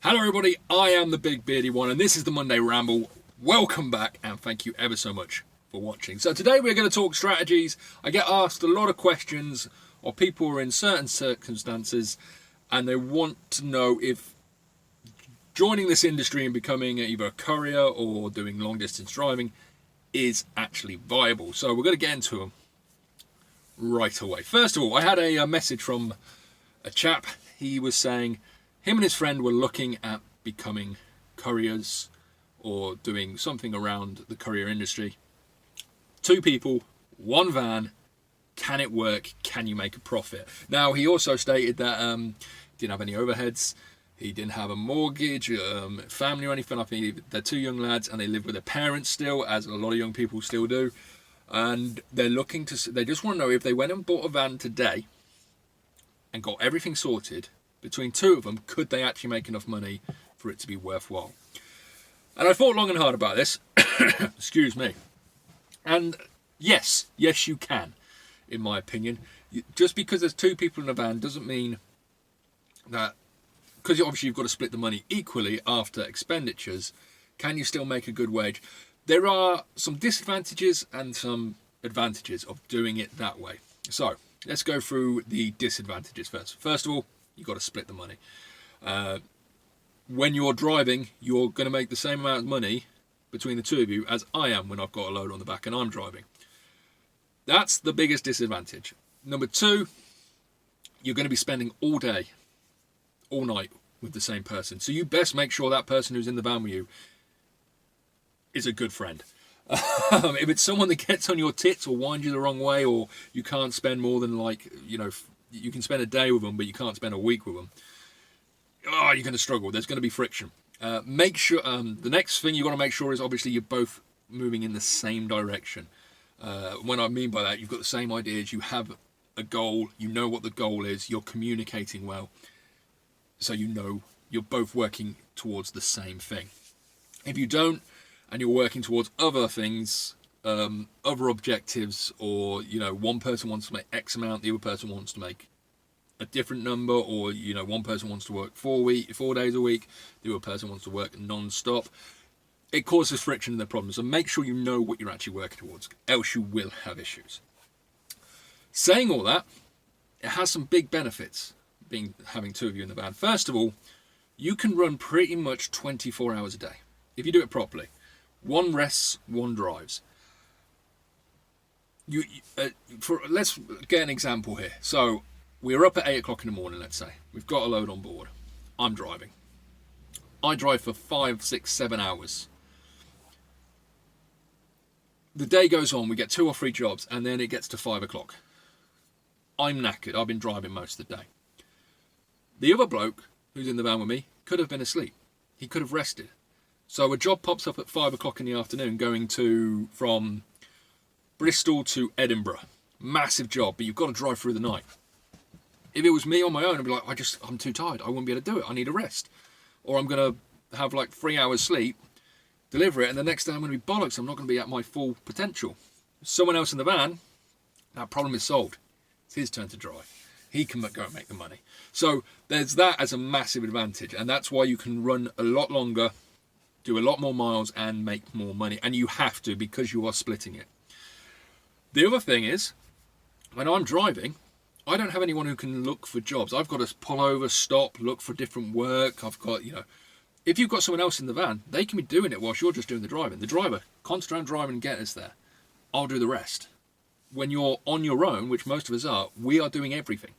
Hello everybody, I am the Big Beardy One and this is the Monday Ramble. Welcome back and thank you ever so much for watching. So today we're going to talk strategies. I get asked a lot of questions of people who are in certain circumstances and they want to know if joining this industry and becoming either a courier or doing long distance driving is actually viable. So we're going to get into them right away. First of all, I had a message from a chap. He was saying him and his friend were looking at becoming couriers or doing something around the courier industry. 2 people, 1 van. Can it work? Can you make a profit? Now, he also stated that he didn't have any overheads. He didn't have a mortgage, family or anything. I think they're 2 young lads and they live with their parents still, as a lot of young people still do. And they're looking to, they just want to know if they went and bought a van today and got everything sorted, between 2 of them, could they actually make enough money for it to be worthwhile? And I thought long and hard about this. Excuse me. And yes you can, in my opinion. Just because there's 2 people in a van doesn't mean that, because obviously you've got to split the money equally after expenditures, can you still make a good wage? There are some disadvantages and some advantages of doing it that way. So let's go through the disadvantages first. First of all, you've got to split the money. When you're driving, you're going to make the same amount of money between the 2 of you as I am when I've got a load on the back and I'm driving. That's the biggest disadvantage. Number 2, you're going to be spending all day, all night with the same person. So you best make sure that person who's in the van with you is a good friend. If it's someone that gets on your tits or winds you the wrong way, or you can't spend more than you can spend a day with them, but you can't spend a week with them, you're going to struggle. There's going to be friction. Make sure the next thing you've got to make sure is obviously you're both moving in the same direction. When I mean by that, you've got the same ideas, you have a goal, you know what the goal is, you're communicating well, so you know you're both working towards the same thing. If you don't, and you're working towards other things, other objectives, or one person wants to make X amount, the other person wants to make a different number, or one person wants to work 4 days a week, the other person wants to work non-stop, it causes friction in the problem. So make sure you know what you're actually working towards, else you will have issues. Saying all that, it has some big benefits having 2 of you in the van. First of all, you can run pretty much 24 hours a day if you do it properly. 1 rests, 1 drives. Let's get an example here. So we're up at 8 o'clock in the morning, let's say. We've got a load on board. I'm driving. I drive for 5, 6, 7 hours. The day goes on, we get 2 or 3 jobs, and then it gets to 5 o'clock. I'm knackered. I've been driving most of the day. The other bloke who's in the van with me could have been asleep. He could have rested. So a job pops up at 5 o'clock in the afternoon going from Bristol to Edinburgh. Massive job, but you've got to drive through the night. If it was me on my own, I'd be like, I'm too tired. I wouldn't be able to do it. I need a rest. Or I'm going to have 3 hours sleep, deliver it, and the next day I'm going to be bollocks. I'm not going to be at my full potential. Someone else in the van, that problem is solved. It's his turn to drive. He can go and make the money. So there's that as a massive advantage, and that's why you can run a lot longer, do a lot more miles and make more money. And you have to, because you are splitting it. The other thing is, when I'm driving, I don't have anyone who can look for jobs. I've got to pull over, stop, look for different work. I've got, if you've got someone else in the van, they can be doing it whilst you're just doing the driving. The driver, concentrate on driving and get us there. I'll do the rest. When you're on your own, which most of us are, we are doing everything.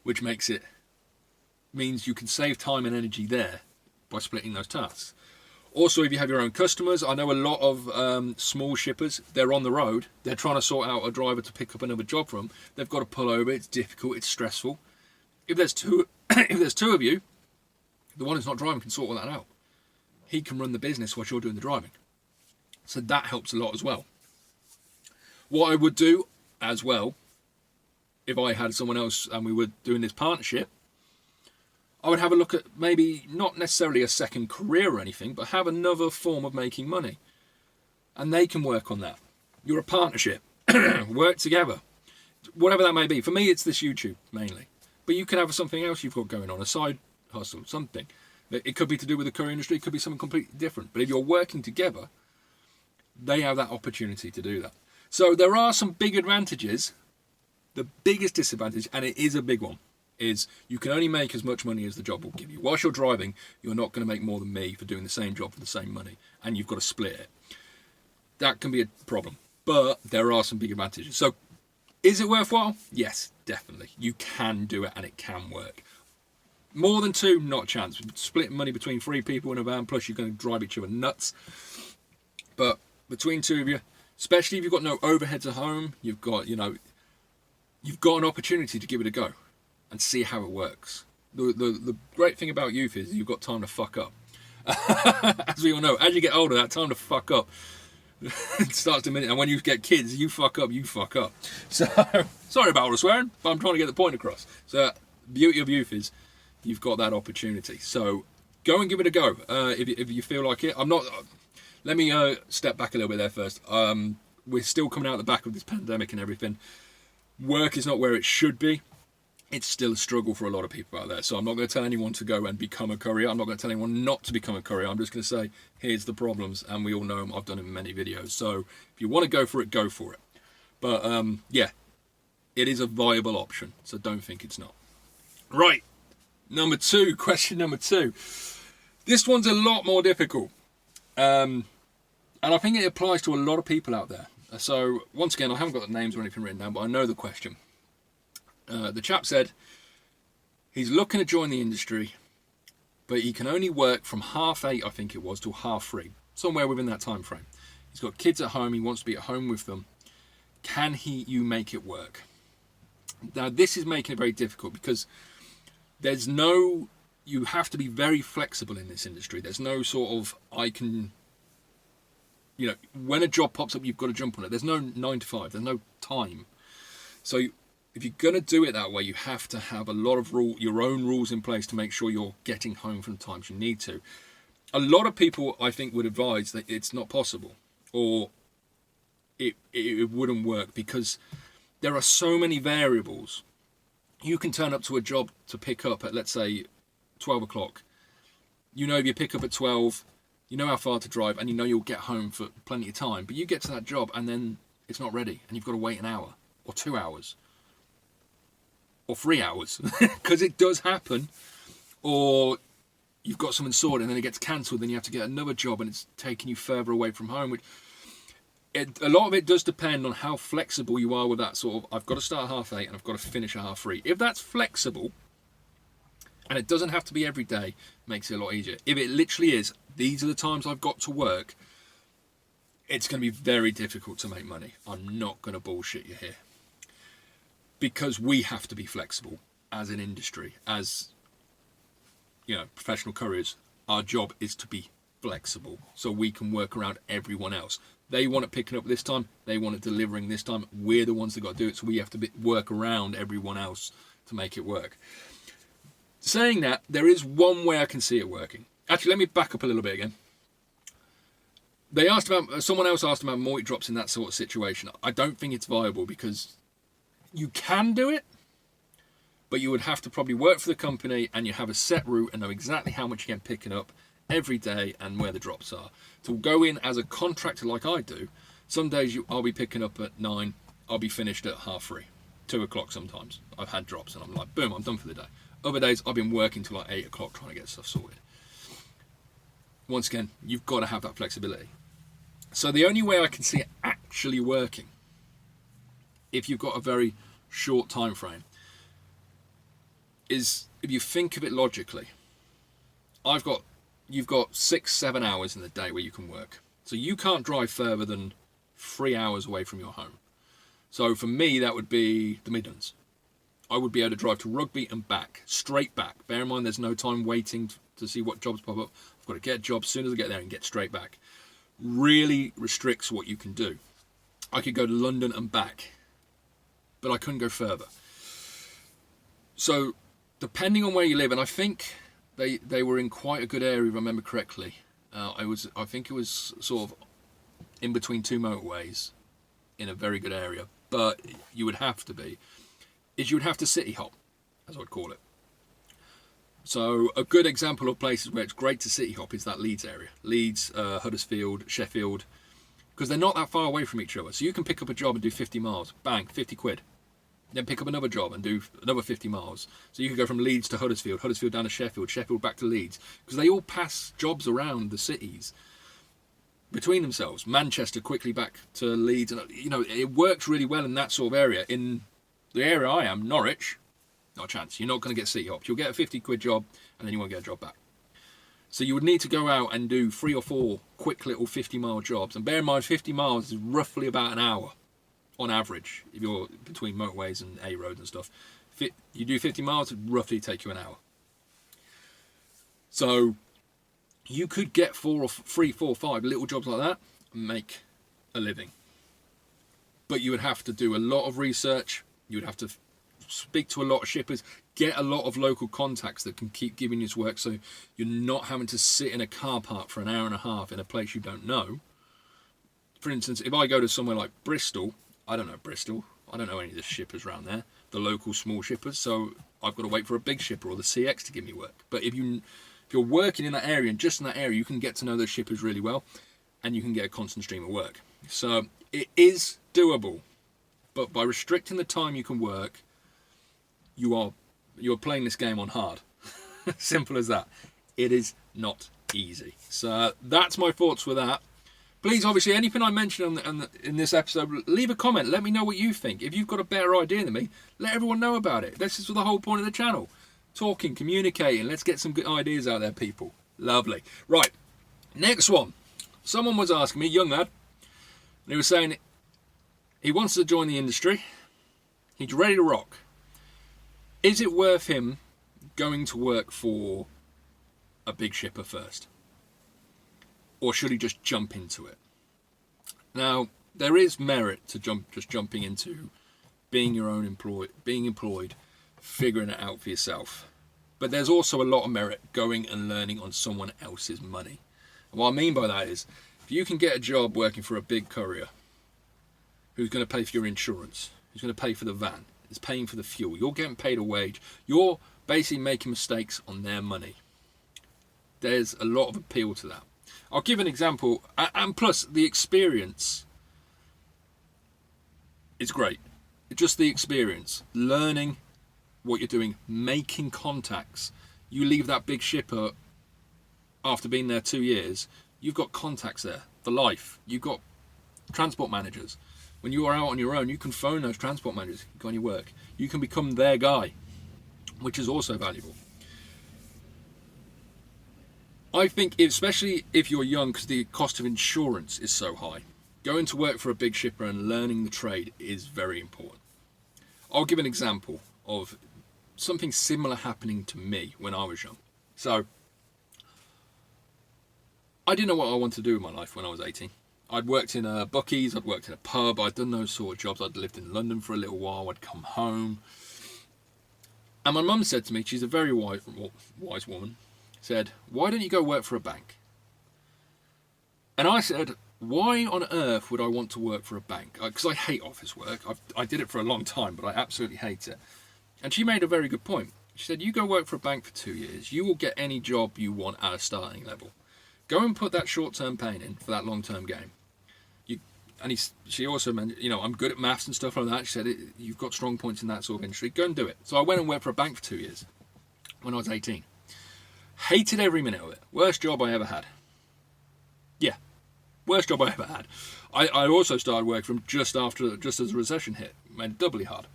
Which means you can save time and energy there by splitting those tasks. Also, if you have your own customers, I know a lot of small shippers, they're on the road, they're trying to sort out a driver to pick up another job from. They've got to pull over, it's difficult, it's stressful. If there's two of you, the one who's not driving can sort all that out. He can run the business while you're doing the driving. So that helps a lot as well. What I would do as well, if I had someone else and we were doing this partnership, I would have a look at maybe not necessarily a second career or anything, but have another form of making money. And they can work on that. You're a partnership. Work together. Whatever that may be. For me, it's this YouTube mainly. But you can have something else you've got going on, a side hustle, something. It could be to do with the courier industry, it could be something completely different. But if you're working together, they have that opportunity to do that. So there are some big advantages. The biggest disadvantage, and it is a big one, is you can only make as much money as the job will give you. Whilst you're driving, you're not going to make more than me for doing the same job for the same money, and you've got to split it. That can be a problem, but there are some big advantages. So is it worthwhile? Yes, definitely. You can do it and it can work. More than two, not a chance. Splitting money between 3 people in a van, plus you're going to drive each other nuts. But between 2 of you, especially if you've got no overheads at home, you've got an opportunity to give it a go and see how it works. The great thing about youth is you've got time to fuck up. As we all know, as you get older, that time to fuck up starts to diminish. And when you get kids, you fuck up. So, sorry about all the swearing, but I'm trying to get the point across. So, the beauty of youth is you've got that opportunity. So, go and give it a go if you feel like it. Let me step back a little bit there first. We're still coming out the back of this pandemic and everything. Work is not where it should be. It's still a struggle for a lot of people out there. So I'm not going to tell anyone to go and become a courier. I'm not going to tell anyone not to become a courier. I'm just going to say, here's the problems. And we all know them. I've done it in many videos. So if you want to go for it, go for it. But yeah, it is a viable option. So don't think it's not. Right. Question number 2. This one's a lot more difficult. And I think it applies to a lot of people out there. So once again, I haven't got the names or anything written down, but I know the question. The chap said he's looking to join the industry, but he can only work from 8:30, I think it was, till 3:30, somewhere within that time frame. He's got kids at home. He wants to be at home with them. Can you make it work? Now, this is making it very difficult because you have to be very flexible in this industry. There's no sort of, when a job pops up, you've got to jump on it. There's no 9 to 5. There's no time. So if you're going to do it that way, you have to have a lot of your own rules in place to make sure you're getting home from the times you need to. A lot of people, I think, would advise that it's not possible, or it wouldn't work, because there are so many variables. You can turn up to a job to pick up at, let's say, 12 o'clock. If you pick up at 12, you know how far to drive, and you know you'll get home for plenty of time. But you get to that job, and then it's not ready, and you've got to wait an hour, or 2 hours, or 3 hours, because it does happen. Or you've got something sorted, and then it gets cancelled, then you have to get another job, and it's taking you further away from home. A lot of it does depend on how flexible you are with that sort of, I've got to start at 8:30, and I've got to finish at 3:30. If that's flexible, and it doesn't have to be every day, makes it a lot easier. If it literally is, these are the times I've got to work, it's going to be very difficult to make money. I'm not going to bullshit you here. Because we have to be flexible as an industry, as professional couriers. Our job is to be flexible so we can work around everyone else. They want it picking up this time, they want it delivering this time. We're the ones that got to do it, so we have to work around everyone else to make it work. Saying that, there is one way I can see it working. Actually, let me back up a little bit again. Someone else asked about multi drops in that sort of situation. I don't think it's viable, because you can do it, but you would have to probably work for the company, and you have a set route and know exactly how much you get picking up every day and where the drops are. To go in as a contractor like I do, some days I'll be picking up at 9, I'll be finished at 3:30, 2 o'clock sometimes. I've had drops and I'm like, boom, I'm done for the day. Other days I've been working till like 8 o'clock trying to get stuff sorted. Once again, you've got to have that flexibility. So the only way I can see it actually working, if you've got a very short time frame, is if you think of it logically. You've got 6-7 hours in the day where you can work. So you can't drive further than 3 hours away from your home. So for me, that would be the Midlands. I would be able to drive to Rugby and back, straight back. Bear in mind, there's no time waiting to see what jobs pop up. I've got to get a job as soon as I get there and get straight back. Really restricts what you can do. I could go to London and back, but I couldn't go further. So depending on where you live, and I think they were in quite a good area, if I remember correctly. I think it was sort of in between 2 motorways in a very good area, but you would have to city hop, as I'd call it. So a good example of places where it's great to city hop is that Leeds area. Leeds, Huddersfield, Sheffield, because they're not that far away from each other. So you can pick up a job and do 50 miles, bang, 50 quid. Then pick up another job and do another 50 miles. So you can go from Leeds to Huddersfield, Huddersfield down to Sheffield, Sheffield back to Leeds, because they all pass jobs around the cities between themselves. Manchester quickly back to Leeds, and it works really well in that sort of area. In the area I am, Norwich, not a chance. You're not going to get city hopped. You'll get a 50 quid job and then you won't get a job back. So you would need to go out and do 3 or 4 quick little 50-mile jobs. And bear in mind, 50 miles is roughly about an hour on average if you're between motorways and A roads and stuff. You do 50 miles, it would roughly take you an hour. So you could get 3, 4, 5 little jobs like that and make a living. But you would have to do a lot of research. You would have to speak to a lot of shippers, get a lot of local contacts that can keep giving you this work, so you're not having to sit in a car park for an hour and a half in a place you don't know. For instance, if I go to somewhere like Bristol, I don't know Bristol, I don't know any of the shippers around there, the local small shippers, so I've got to wait for a big shipper or the CX to give me work. But if you're working in that area, and just in that area, you can get to know those shippers really well, and you can get a constant stream of work. So it is doable, but by restricting the time you can work, you're playing this game on hard. Simple as that. It is not easy. So that's my thoughts with that. Please, obviously, anything I mention in this episode, leave a comment. Let me know what you think. If you've got a better idea than me, let everyone know about it. This is the whole point of the channel. Talking, communicating. Let's get some good ideas out there, people. Lovely. Right. Next one. Someone was asking me, young lad, and he was saying he wants to join the industry. He's ready to rock. Is it worth him going to work for a big shipper first? Or should he just jump into it? Now, there is merit to jumping into being your own being employed, figuring it out for yourself. But there's also a lot of merit going and learning on someone else's money. And what I mean by that is, if you can get a job working for a big courier who's going to pay for your insurance, who's going to pay for the van, is paying for the fuel, you're getting paid a wage, you're basically making mistakes on their money. There's a lot of appeal to that. I'll give an example, and plus the experience is great. It's just the experience, learning what you're doing, making contacts. You leave that big shipper after being there 2 years, you've got contacts there for life. You've got transport managers. When you are out on your own, you can phone those transport managers, go on your work. You can become their guy, which is also valuable. I think, especially if you're young, because the cost of insurance is so high, going to work for a big shipper and learning the trade is very important. I'll give an example of something similar happening to me when I was young. So, I didn't know what I wanted to do with my life when I was 18. I'd worked in a Buc-ee's, I'd worked in a pub, I'd done those sort of jobs. I'd lived in London for a little while, I'd come home. And my mum said to me, she's a very wise woman, said, why don't you go work for a bank? And I said, why on earth would I want to work for a bank? Because I hate office work. I did it for a long time, but I absolutely hate it. And she made a very good point. She said, you go work for a bank for 2 years, you will get any job you want at a starting level. Go and put that short-term pain in for that long-term game. She also mentioned, I'm good at maths and stuff like that. She said, you've got strong points in that sort of industry. Go and do it. So I went and worked for a bank for 2 years when I was 18. Hated every minute of it. Worst job I ever had. Yeah, worst job I ever had. I also started working from just as the recession hit. Made it doubly hard.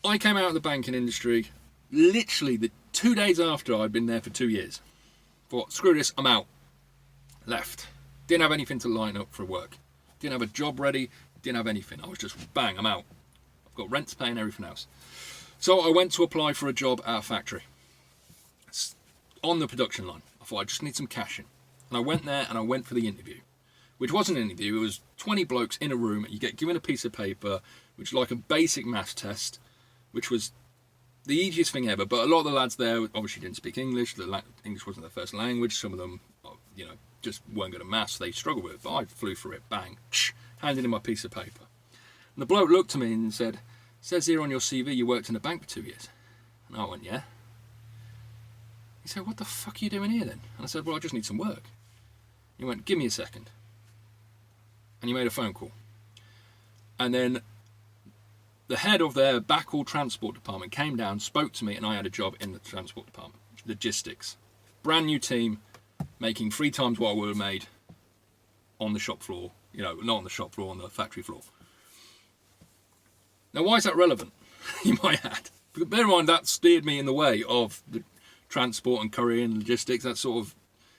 I came out of the banking industry literally the 2 days after I'd been there for 2 years. Thought, screw this, I'm out. Left. Didn't have anything to line up for work. Didn't have a job ready. Didn't have anything. I was just, bang, I'm out. I've got rent to pay and everything else. So I went to apply for a job at a factory. On the production line. I thought, I just need some cash in. And I went there and I went for the interview. Which wasn't an interview. It was 20 blokes in a room. You get given a piece of paper, which is like a basic maths test, which was the easiest thing ever. But a lot of the lads there obviously didn't speak English. English wasn't their first language. Some of them, just weren't good at maths. They struggled with it. But I flew through it. Bang. Handed in my piece of paper. And the bloke looked at me and said, says here on your CV you worked in a bank for 2 years. And I went, yeah. He said, what the fuck are you doing here then? And I said, well, I just need some work. He went, give me a second. And he made a phone call. And then the head of their backhaul transport department came down, spoke to me, and I had a job in the transport department. Logistics. Brand new team, making 3 times what I would have made on the shop floor. You know, not on the shop floor, on the factory floor. Now, why is that relevant? You might add. But bear in mind, that steered me in the way of the transport and courier and logistics. That sort of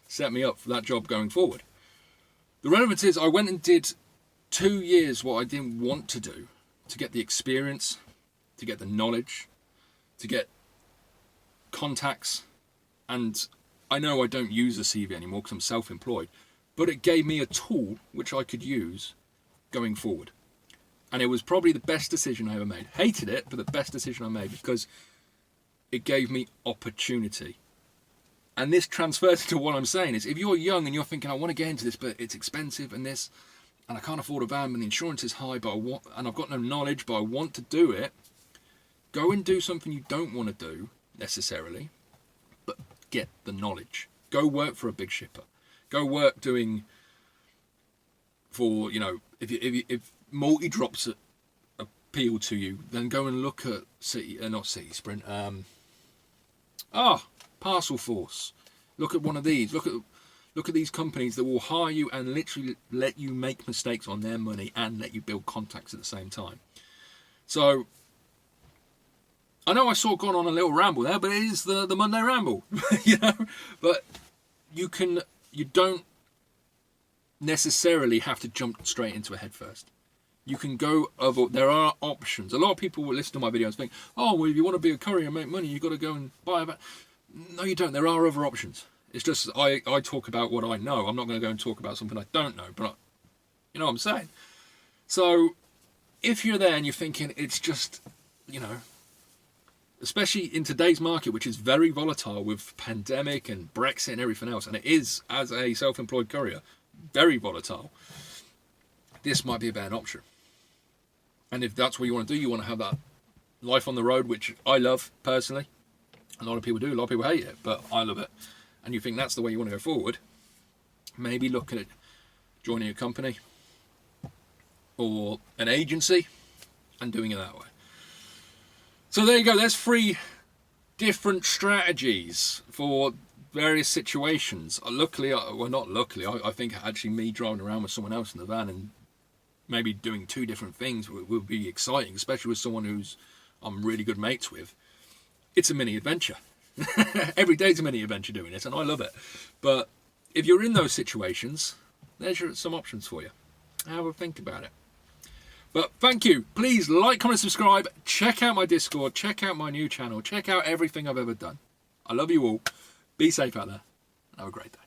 set me up for that job going forward. The relevance is I went and did 2 years what I didn't want to do to get the experience, to get the knowledge, to get contacts. And I know I don't use a CV anymore because I'm self-employed, but it gave me a tool which I could use going forward. And it was probably the best decision I ever made. Hated it, but the best decision I made because it gave me opportunity. And this transfers to what I'm saying is if you're young and you're thinking, I want to get into this, but it's expensive and this, and I can't afford a van and the insurance is high, but and I've got no knowledge, but I want to do it, go and do something you don't want to do necessarily, but get the knowledge. Go work for a big shipper. Go work doing for, you know, if multi-drops appeal to you, then go and look at not City Sprint, Parcel Force. Look at one of these. Look at these companies that will hire you and literally let you make mistakes on their money and let you build contacts at the same time. So I know I sort of gone on a little ramble there, but it is the Monday ramble, you know. But you don't necessarily have to jump straight into a head first. You can go over. There are options. A lot of people will listen to my videos and think, oh, well, if you want to be a courier and make money, you've got to go and buy a van. No, you don't. There are other options. It's just I talk about what I know. I'm not going to go and talk about something I don't know, but you know what I'm saying. So if you're there and you're thinking it's just, you know, especially in today's market, which is very volatile with pandemic and Brexit and everything else, and it is, as a self-employed courier, very volatile, this might be a bad option. And if that's what you want to do, you want to have that life on the road, which I love personally. A lot of people do, a lot of people hate it, but I love it. And you think that's the way you want to go forward, maybe look at it, joining a company or an agency and doing it that way. So there you go, there's 3 different strategies for various situations. Luckily, well, not luckily, I think actually me driving around with someone else in the van and maybe doing 2 different things would be exciting, especially with someone who's I'm really good mates with. It's a mini adventure. Every day's a mini adventure doing this, and I love it. But if you're in those situations, there's some options for you. Have a think about it. But thank you. Please like, comment, subscribe. Check out my Discord. Check out my new channel. Check out everything I've ever done. I love you all. Be safe out there. Have a great day.